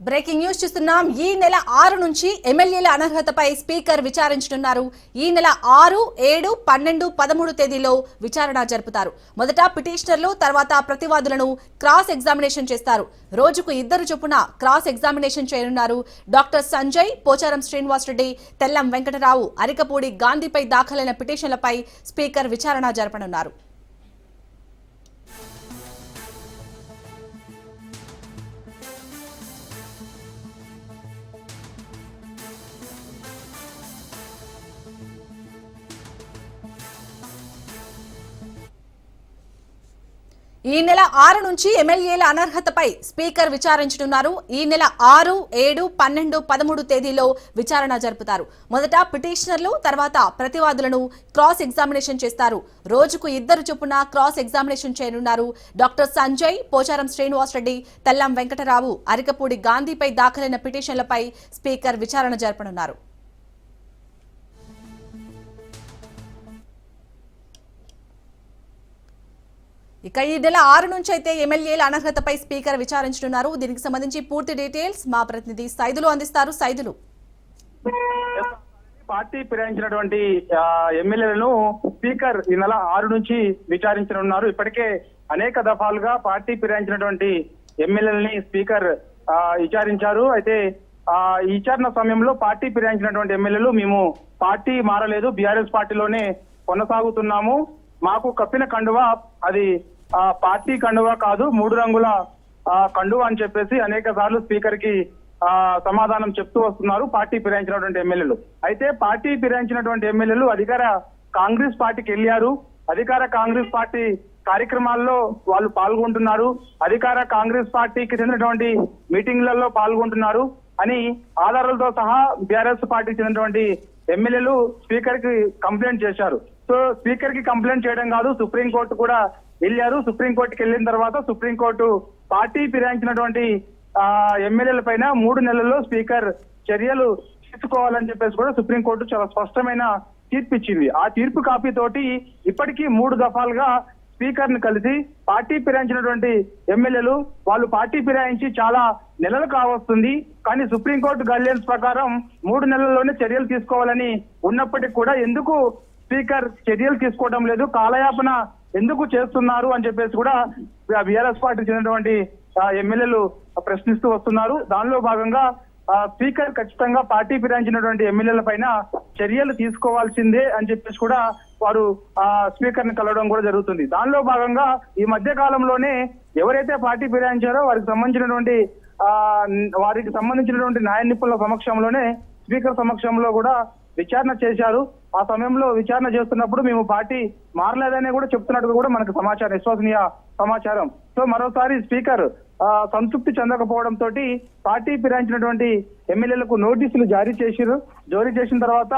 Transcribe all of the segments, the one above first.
Breaking news చూస్తున్నాం. ఈ నెల 6 నుంచి ఎమ్మెల్యేల అనర్హతపై స్పీకర్ విచారించనున్నారు. ఈ నెల 6, 7, 12, 13 తేదీలో విచారణ జరుపుతారు. మొదట పిటిషనర్లు, తర్వాత ప్రతివాదులను క్రాస్ ఎగ్జామినేషన్ చేస్తారు. రోజుకు 2 చొప్పున క్రాస్ ఎగ్జామినేషన్ చేయనున్నారు. డాక్టర్ సంజయ్, పోచారం శ్రీనివాసరెడ్డి, తెల్లం వెంకటరావు, అరికపూడి గాంధీపై దాఖలైన పిటిషన్లపై స్పీకర్ విచారణ జరపనున్నారు. ఈ నెల 6 నుంచి ఎమ్మెల్యేల అనర్హతపై స్పీకర్ విచారించనున్నారు. ఈ నెల 6, 7, 12, 13 తేదీలో విచారణ జరుపుతారు. మొదట పిటిషనర్లు, తర్వాత ప్రతివాదులను క్రాస్ ఎగ్జామినేషన్ చేస్తారు. రోజుకు 2 చొప్పున క్రాస్ ఎగ్జామినేషన్ చేయనున్నారు. డాక్టర్ సంజయ్, పోచారం శ్రీనివాసరెడ్డి, తెల్లం వెంకటరావు, అరికపూడి గాంధీపై దాఖలైన పిటిషన్లపై స్పీకర్ విచారణ జరపనున్నారు. ఇక ఈ నెల 6 నుంచి అయితే ఎమ్మెల్యేల అనర్హతపై స్పీకర్ విచారించనున్నారు. దీనికి సంబంధించి పూర్తి డీటెయిల్స్ మా ప్రతినిధి సైదులు అందిస్తారు. సైదులు, పార్టీ ఫిరాయించినటువంటి ఎమ్మెల్యేలను స్పీకర్ ఈ నెల 6 నుంచి విచారించనున్నారు. ఇప్పటికే అనేక దఫాలుగా పార్టీ ఫిరాయించినటువంటి ఎమ్మెల్యేలని స్పీకర్ విచారించారు. అయితే ఈ విచారణ సమయంలో పార్టీ ఫిరాయించినటువంటి ఎమ్మెల్యేలు మేము పార్టీ మారలేదు, బీఆర్ఎస్ పార్టీలోనే కొనసాగుతున్నాము, మాకు కప్పిన కండువా అది పార్టీ కండువా కాదు, 3 రంగుల కండువా అని చెప్పేసి అనేక సార్లు స్పీకర్ కి సమాధానం చెప్తూ వస్తున్నారు పార్టీ ఫిరాయించినటువంటి ఎమ్మెల్యేలు. అయితే పార్టీ ఫిరాయించినటువంటి ఎమ్మెల్యేలు అధికార కాంగ్రెస్ పార్టీకి వెళ్ళారు. అధికార కాంగ్రెస్ పార్టీ కార్యక్రమాల్లో వాళ్ళు పాల్గొంటున్నారు, అధికార కాంగ్రెస్ పార్టీకి చెందినటువంటి మీటింగ్లలో పాల్గొంటున్నారు అని ఆధారాలతో సహా బీఆర్ఎస్ పార్టీకి చెందినటువంటి ఎమ్మెల్యేలు స్పీకర్ కి కంప్లైంట్ చేశారు. సో స్పీకర్ కి కంప్లైంట్ చేయడం కాదు, సుప్రీంకోర్టు కూడా వెళ్ళారు. సుప్రీంకోర్టుకి వెళ్ళిన తర్వాత సుప్రీంకోర్టు పార్టీ ఫిరాయించినటువంటి ఎమ్మెల్యేల పైన 3 నెలల్లో స్పీకర్ చర్యలు తీసుకోవాలని చెప్పేసి కూడా సుప్రీంకోర్టు చాలా స్పష్టమైన తీర్పు ఇచ్చింది. ఆ తీర్పు కాపీ తోటి ఇప్పటికీ 3 దఫాలుగా స్పీకర్ ని కలిసి పార్టీ ఫిరాయించినటువంటి ఎమ్మెల్యేలు వాళ్ళు పార్టీ ఫిరాయించి చాలా నెలలు కావస్తుంది, కానీ సుప్రీంకోర్టు గైడ్లైన్స్ ప్రకారం 3 నెలల్లోనే చర్యలు తీసుకోవాలని ఉన్నప్పటికీ కూడా ఎందుకు స్పీకర్ చర్యలు తీసుకోవడం లేదు, కాలయాపన ఎందుకు చేస్తున్నారు అని చెప్పేసి కూడా బీఆర్ఎస్ పార్టీ చెందినటువంటి ఎమ్మెల్యేలు ప్రశ్నిస్తూ వస్తున్నారు. దానిలో భాగంగా స్పీకర్ ఖచ్చితంగా పార్టీ ఫిరాయించినటువంటి ఎమ్మెల్యేల పైన చర్యలు తీసుకోవాల్సిందే అని చెప్పేసి కూడా వారు స్పీకర్ ని కలవడం కూడా జరుగుతుంది. దానిలో భాగంగా ఈ మధ్య కాలంలోనే ఎవరైతే పార్టీ ఫిరాయించారో వారికి సంబంధించినటువంటి న్యాయ నిపుణుల సమక్షంలోనే స్పీకర్ సమక్షంలో కూడా విచారణ చేశారు. ఆ సమయంలో విచారణ చేస్తున్నప్పుడు మేము పార్టీ మారలేదనే కూడా చెప్తున్నట్టుగా కూడా మనకు సమాచారం, విశ్వసనీయ సమాచారం. సో మరోసారి స్పీకర్ సంతృప్తి చెందకపోవడంతో పార్టీ ఫిరాయించినటువంటి ఎమ్మెల్యేలకు నోటీసులు జారీ చేసిన తర్వాత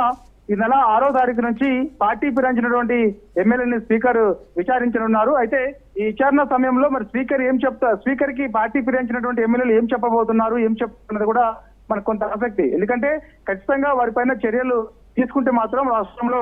ఈ నెల 6వ తారీఖు నుంచి పార్టీ ఫిరాయించినటువంటి ఎమ్మెల్యేని స్పీకర్ విచారించనున్నారు. అయితే ఈ విచారణ సమయంలో మరి స్పీకర్ కి పార్టీ ఫిరాయించినటువంటి ఎమ్మెల్యేలు ఏం చెప్పబోతున్నారు, ఏం చెప్తున్నది కూడా మనకు కొంత ఆసక్తి. ఎందుకంటే ఖచ్చితంగా వారిపైన చర్యలు తీసుకుంటే మాత్రం రాష్ట్రంలో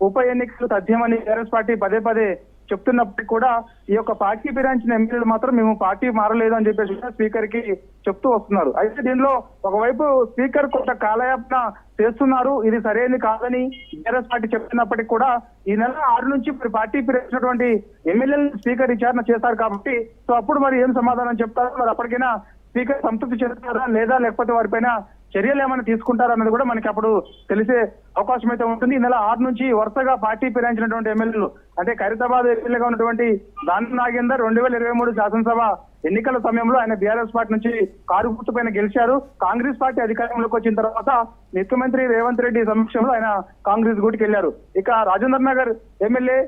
ఉప ఎన్నికలు తథ్యమని టీఆర్ఎస్ పార్టీ పదే చెప్తున్నప్పటికీ కూడా ఈ యొక్క పార్టీ ఫిరాయించిన ఎమ్మెల్యేలు మాత్రం మేము పార్టీ మారలేదు అని చెప్పేసి స్పీకర్ కి చెప్తూ వస్తున్నారు. అయితే దీనిలో ఒకవైపు స్పీకర్ కొంత కాలయాపన చేస్తున్నారు, ఇది సరైనది కాదని టీఆర్ఎస్ పార్టీ చెప్తున్నప్పటికీ కూడా ఈ నెల 6 నుంచి మరి పార్టీ ఫిరాయించినటువంటి ఎమ్మెల్యేలను స్పీకర్ విచారణ చేశారు కాబట్టి సో అప్పుడు మరి ఏం సమాధానం చెప్తారు, మరి అప్పటికైనా స్పీకర్ సంతృప్తి చెందుతారా లేదా, లేకపోతే వారిపైన చర్యలు ఏమైనా తీసుకుంటారా అన్నది కూడా మనకి అప్పుడు తెలిసే అవకాశం అయితే ఉంటుంది. ఈ నెల 6 నుంచి వరుసగా పార్టీ ఫిరాయించినటువంటి ఎమ్మెల్యేలు అంటే ఖైరతాబాద్ ఎమ్మెల్యేగా ఉన్నటువంటి దానం నాగేందర్ 2023 శాసనసభ ఎన్నికల సమయంలో ఆయన బీఆర్ఎస్ పార్టీ నుంచి కారు గుర్తు పైన గెలిచారు. కాంగ్రెస్ పార్టీ అధికారంలోకి వచ్చిన తర్వాత ముఖ్యమంత్రి రేవంత్ రెడ్డి సమక్షంలో ఆయన కాంగ్రెస్ గూటికి వెళ్లారు. ఇక రాజేంద్ర నగర్ ఎమ్మెల్యే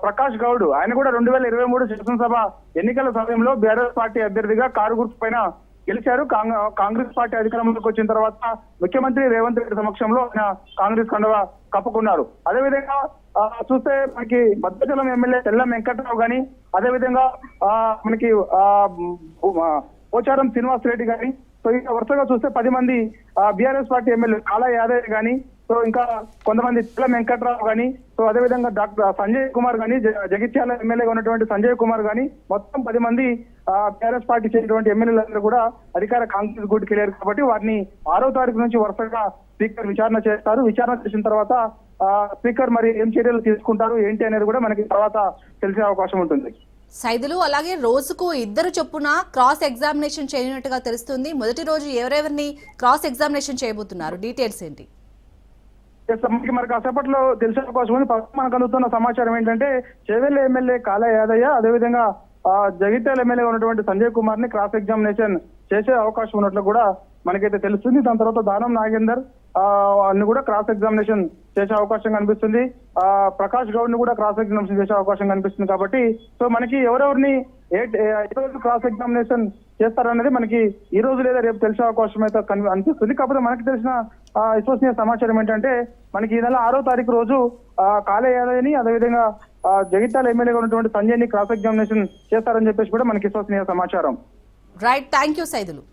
ప్రకాష్ గౌడ్ ఆయన కూడా 2023 శాసనసభ ఎన్నికల సమయంలో బీఆర్ఎస్ పార్టీ అభ్యర్థిగా కారు గుర్తు పైన గెలిచారు. కాంగ్రెస్ పార్టీ అధికారంలోకి వచ్చిన తర్వాత ముఖ్యమంత్రి రేవంత్ రెడ్డి సమక్షంలో ఆయన కాంగ్రెస్ కండువా కప్పుకున్నారు. అదేవిధంగా చూస్తే మనకి భద్రాచలం ఎమ్మెల్యే తెల్లం వెంకటరావు గాని, అదేవిధంగా మనకి పోచారం శ్రీనివాసరెడ్డి గాని, సో ఇంకా వరుసగా చూస్తే 10 మంది బీఆర్ఎస్ పార్టీ ఎమ్మెల్యే కాళా యాదవ్ గాని, సో ఇంకా కొంతమంది తెల్లం వెంకట్రావు గాని, సో అదేవిధంగా డాక్టర్ సంజయ్ కుమార్ గాని, జగిత్యాల ఎమ్మెల్యేగా ఉన్నటువంటి సంజయ్ కుమార్ గాని, మొత్తం 10 మంది టీఆర్ఎస్ పార్టీ చేసినటువంటి ఎమ్మెల్యేలందరూ కూడా అధికార కాంగ్రెస్ గుడికి వెళ్ళారు కాబట్టి వారిని 6వ తారీఖు నుంచి వరుసగా స్పీకర్ విచారణ చేస్తారు. విచారణ చేసిన తర్వాత స్పీకర్ మరి ఏం చర్యలు తీసుకుంటారు ఏంటి అనేది కూడా మనకి తర్వాత తెలిసే అవకాశం ఉంటుంది. సైదులు, అలాగే రోజుకు 2 చొప్పున క్రాస్ ఎగ్జామినేషన్ చేయనట్టుగా తెలుస్తుంది. మొదటి రోజు ఎవరెవరిని క్రాస్ ఎగ్జామినేషన్ చేయబోతున్నారు, డీటెయిల్స్ ఏంటి? మరి కాసేపట్లో తెలిసే అవకాశం ఉంది. మనకు అందుతున్న సమాచారం ఏంటంటే చేవెళ్ల ఎమ్మెల్యే కాళ యాదయ్య, అదేవిధంగా జగిత్యాల ఎమ్మెల్యే ఉన్నటువంటి సంజయ్ కుమార్ ని క్రాస్ ఎగ్జామినేషన్ చేసే అవకాశం ఉన్నట్లు కూడా మనకైతే తెలుస్తుంది. దాని తర్వాత దానం నాగేందర్ అన్ని కూడా క్రాస్ ఎగ్జామినేషన్ చేసే అవకాశం కనిపిస్తుంది. ప్రకాష్ గౌడ్ ని కూడా క్రాస్ ఎగ్జామినేషన్ చేసే అవకాశం కనిపిస్తుంది. కాబట్టి సో మనకి ఎవరెవరిని ఏ రోజు క్రాస్ ఎగ్జామినేషన్ చేస్తారనేది మనకి ఈ రోజు లేదా రేపు తెలిసే అవకాశం అయితే అనిపిస్తుంది. కాకపోతే మనకి తెలిసిన విశ్వసనీయ సమాచారం ఏంటంటే మనకి ఈ నెల 6వ తారీఖు రోజు కాళ యాదయ్యని, అదేవిధంగా జగిత్యాల ఎమ్మెల్యేగా ఉన్నటువంటి సంజయ్ ని క్రాస్ ఎగ్జామినేషన్ చేస్తారని చెప్పేసి కూడా మనకి విశ్వసనీయ సమాచారం. Right, thank you Saidulu.